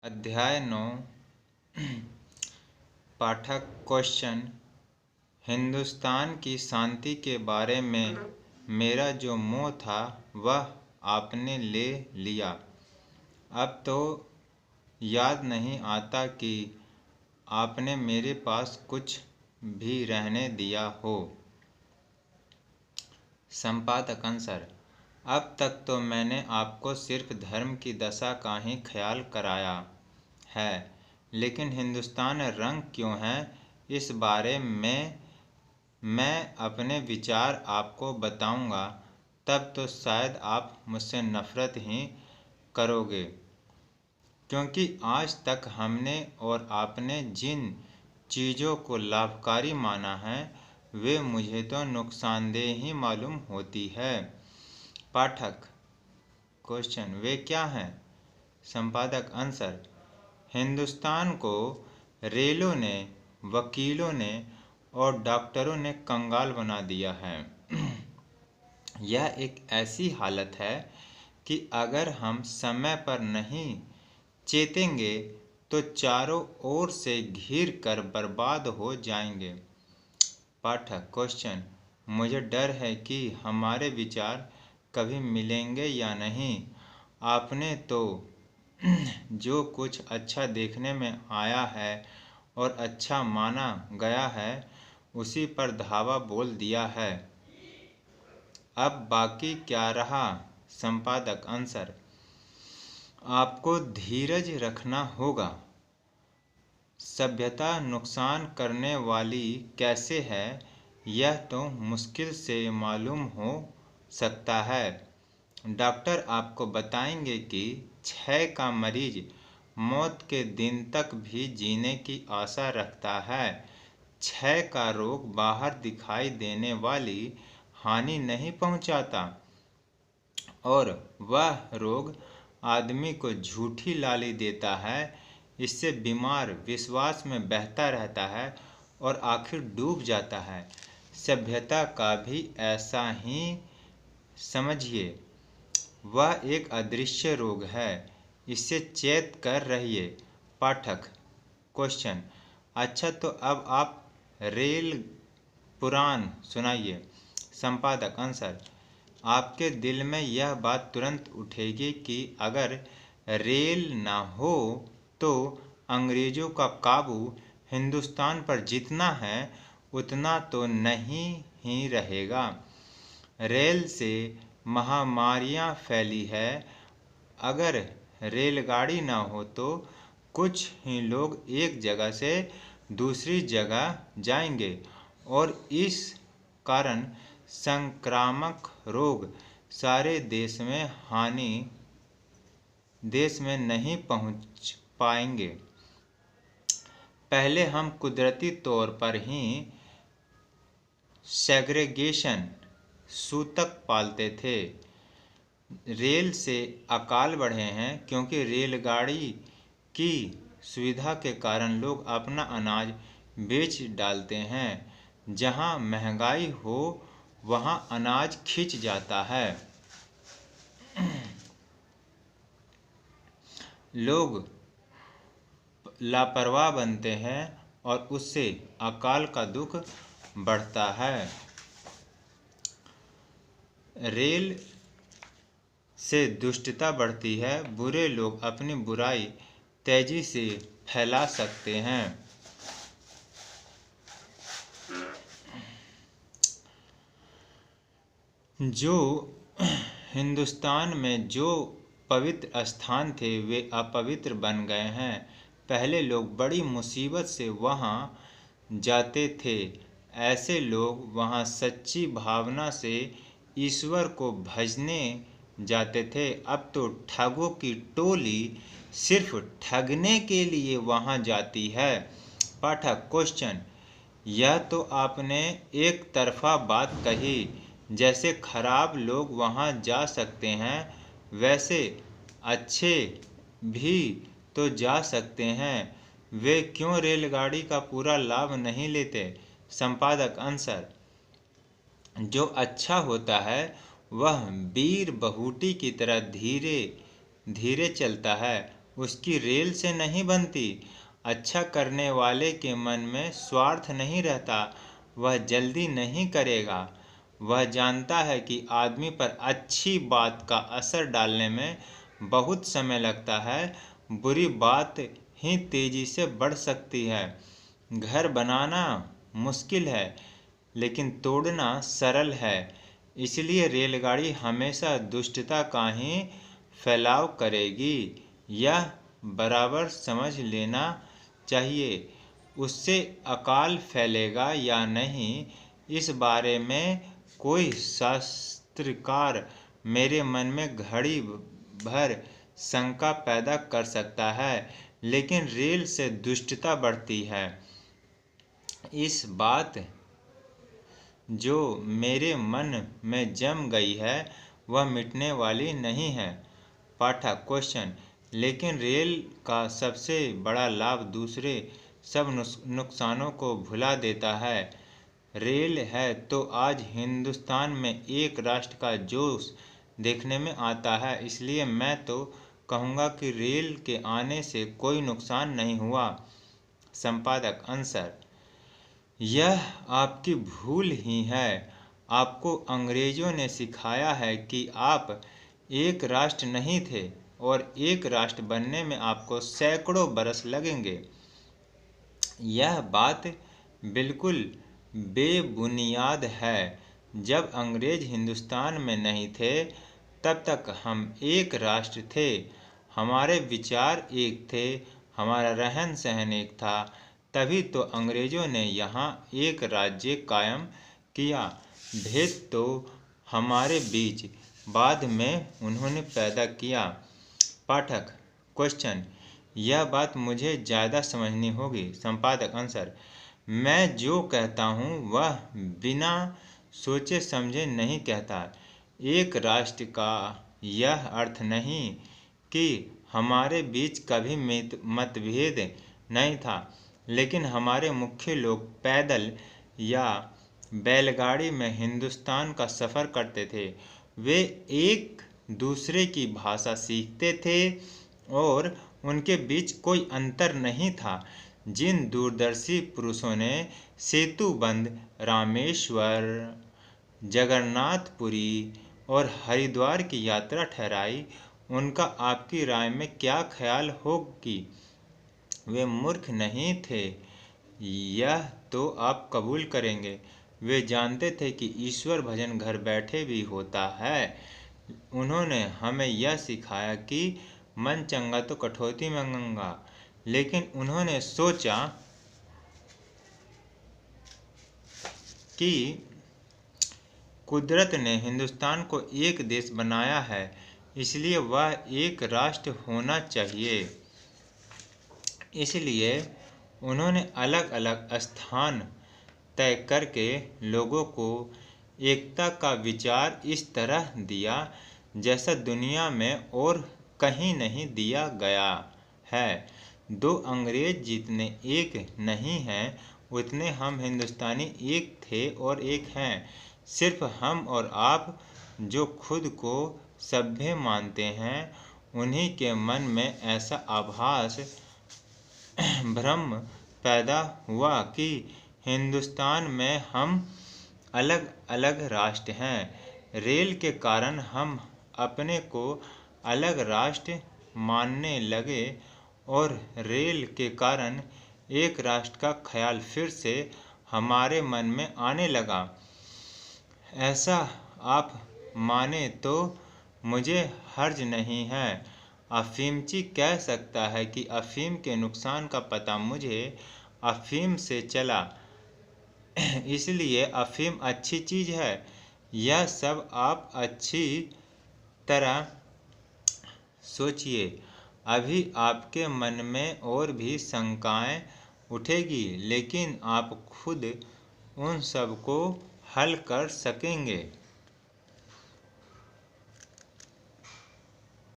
अध्याय 9 पाठक क्वेश्चन। हिंदुस्तान की शांति के बारे में मेरा जो मोह था वह आपने ले लिया। अब तो याद नहीं आता कि आपने मेरे पास कुछ भी रहने दिया हो। संपादक आंसर: अब तक तो मैंने आपको सिर्फ धर्म की दशा का ही ख्याल कराया है, लेकिन हिंदुस्तान रंग क्यों है इस बारे में मैं अपने विचार आपको बताऊंगा। तब तो शायद आप मुझसे नफरत ही करोगे, क्योंकि आज तक हमने और आपने जिन चीज़ों को लाभकारी माना है वे मुझे तो नुकसानदेह ही मालूम होती है। पाठक क्वेश्चन: वे क्या हैं? संपादक आंसर: हिंदुस्तान को रेलों ने, वकीलों ने और डॉक्टरों ने कंगाल बना दिया है। यह एक ऐसी हालत है कि अगर हम समय पर नहीं चेतेंगे तो चारों ओर से घिर कर बर्बाद हो जाएंगे। पाठक क्वेश्चन: मुझे डर है कि हमारे विचार कभी मिलेंगे या नहीं। आपने तो जो कुछ अच्छा देखने में आया है और अच्छा माना गया है उसी पर धावा बोल दिया है। अब बाकी क्या रहा? संपादक आंसर: आपको धीरज रखना होगा। सभ्यता नुकसान करने वाली कैसे है यह तो मुश्किल से मालूम हो सकता है। डॉक्टर आपको बताएंगे कि क्षय का मरीज मौत के दिन तक भी जीने की आशा रखता है। क्षय का रोग बाहर दिखाई देने वाली हानि नहीं पहुंचाता, और वह रोग आदमी को झूठी लाली देता है। इससे बीमार विश्वास में बहता रहता है और आखिर डूब जाता है। सभ्यता का भी ऐसा ही समझिए। वह एक अदृश्य रोग है, इससे चेत कर रहिए। पाठक क्वेश्चन: अच्छा, तो अब आप रेल पुराण सुनाइए। संपादक आंसर: आपके दिल में यह बात तुरंत उठेगी कि अगर रेल ना हो तो अंग्रेजों का काबू हिंदुस्तान पर जितना है उतना तो नहीं ही रहेगा। रेल से महामारियां फैली है। अगर रेलगाड़ी ना हो तो कुछ ही लोग एक जगह से दूसरी जगह जाएंगे और इस कारण संक्रामक रोग सारे देश में नहीं पहुंच पाएंगे। पहले हम कुदरती तौर पर ही सेग्रेगेशन सूतक पालते थे। रेल से अकाल बढ़े हैं क्योंकि रेलगाड़ी की सुविधा के कारण लोग अपना अनाज बेच डालते हैं। जहां महंगाई हो वहां अनाज खिंच जाता है। लोग लापरवाह बनते हैं और उससे अकाल का दुख बढ़ता है। रेल से दुष्टता बढ़ती है। बुरे लोग अपनी बुराई तेजी से फैला सकते हैं। जो हिंदुस्तान में जो पवित्र स्थान थे वे अपवित्र बन गए हैं। पहले लोग बड़ी मुसीबत से वहाँ जाते थे। ऐसे लोग वहाँ सच्ची भावना से ईश्वर को भजने जाते थे। अब तो ठगों की टोली सिर्फ ठगने के लिए वहाँ जाती है। पाठक क्वेश्चन: यह तो आपने एक तरफा बात कही। जैसे खराब लोग वहाँ जा सकते हैं वैसे अच्छे भी तो जा सकते हैं। वे क्यों रेलगाड़ी का पूरा लाभ नहीं लेते? संपादक आंसर: जो अच्छा होता है वह वीर बहूटी की तरह धीरे धीरे चलता है उसकी रेल से नहीं बनती। अच्छा करने वाले के मन में स्वार्थ नहीं रहता, वह जल्दी नहीं करेगा। वह जानता है कि आदमी पर अच्छी बात का असर डालने में बहुत समय लगता है, बुरी बात ही तेजी से बढ़ सकती है। घर बनाना मुश्किल है, लेकिन तोड़ना सरल है। इसलिए रेलगाड़ी हमेशा दुष्टता का ही फैलाव करेगी। यह बराबर समझ लेना चाहिए। उससे अकाल फैलेगा या नहीं, इस बारे में कोई शास्त्रकार मेरे मन में घड़ी भर शंका पैदा कर सकता है, लेकिन रेल से दुष्टता बढ़ती है। इस बात जो मेरे मन में जम गई है वह मिटने वाली नहीं है। पाठक क्वेश्चन: लेकिन रेल का सबसे बड़ा लाभ दूसरे सब नुकसानों को भुला देता है। रेल है तो आज हिंदुस्तान में एक राष्ट्र का जोश देखने में आता है। इसलिए मैं तो कहूँगा कि रेल के आने से कोई नुकसान नहीं हुआ। संपादक आंसर: यह आपकी भूल ही है। आपको अंग्रेजों ने सिखाया है कि आप एक राष्ट्र नहीं थे और एक राष्ट्र बनने में आपको सैकड़ों बरस लगेंगे। यह बात बिल्कुल बेबुनियाद है। जब अंग्रेज हिंदुस्तान में नहीं थे तब तक हम एक राष्ट्र थे। हमारे विचार एक थे, हमारा रहन सहन एक था। तभी तो अंग्रेजों ने यहाँ एक राज्य कायम किया। भेद तो हमारे बीच बाद में उन्होंने पैदा किया। पाठक क्वेश्चन: यह बात मुझे ज़्यादा समझनी होगी। संपादक आंसर: मैं जो कहता हूँ वह बिना सोचे समझे नहीं कहता। एक राष्ट्र का यह अर्थ नहीं कि हमारे बीच कभी मतभेद नहीं था, लेकिन हमारे मुख्य लोग पैदल या बैलगाड़ी में हिंदुस्तान का सफ़र करते थे। वे एक दूसरे की भाषा सीखते थे और उनके बीच कोई अंतर नहीं था। जिन दूरदर्शी पुरुषों ने सेतुबंध, रामेश्वर, जगन्नाथपुरी और हरिद्वार की यात्रा ठहराई, उनका आपकी राय में क्या ख्याल हो कि वे मूर्ख नहीं थे? यह तो आप कबूल करेंगे। वे जानते थे कि ईश्वर भजन घर बैठे भी होता है। उन्होंने हमें यह सिखाया कि मन चंगा तो कठौती में गंगा। लेकिन उन्होंने सोचा कि कुदरत ने हिंदुस्तान को एक देश बनाया है, इसलिए वह एक राष्ट्र होना चाहिए। इसलिए उन्होंने अलग अलग स्थान तय करके लोगों को एकता का विचार इस तरह दिया जैसा दुनिया में और कहीं नहीं दिया गया है। दो अंग्रेज जितने एक नहीं हैं, उतने हम हिंदुस्तानी एक थे और एक हैं। सिर्फ हम और आप जो खुद को सभ्य मानते हैं, उन्हीं के मन में ऐसा आभास, भ्रम पैदा हुआ कि हिंदुस्तान में हम अलग अलग राष्ट्र हैं। रेल के कारण हम अपने को अलग राष्ट्र मानने लगे और रेल के कारण एक राष्ट्र का ख्याल फिर से हमारे मन में आने लगा। ऐसा आप माने तो मुझे हर्ज नहीं है। अफीमची कह सकता है कि अफीम के नुकसान का पता मुझे अफीम से चला, इसलिए अफीम अच्छी चीज़ है। यह सब आप अच्छी तरह सोचिए। अभी आपके मन में और भी शंकाएं उठेगी, लेकिन आप खुद उन सब को हल कर सकेंगे।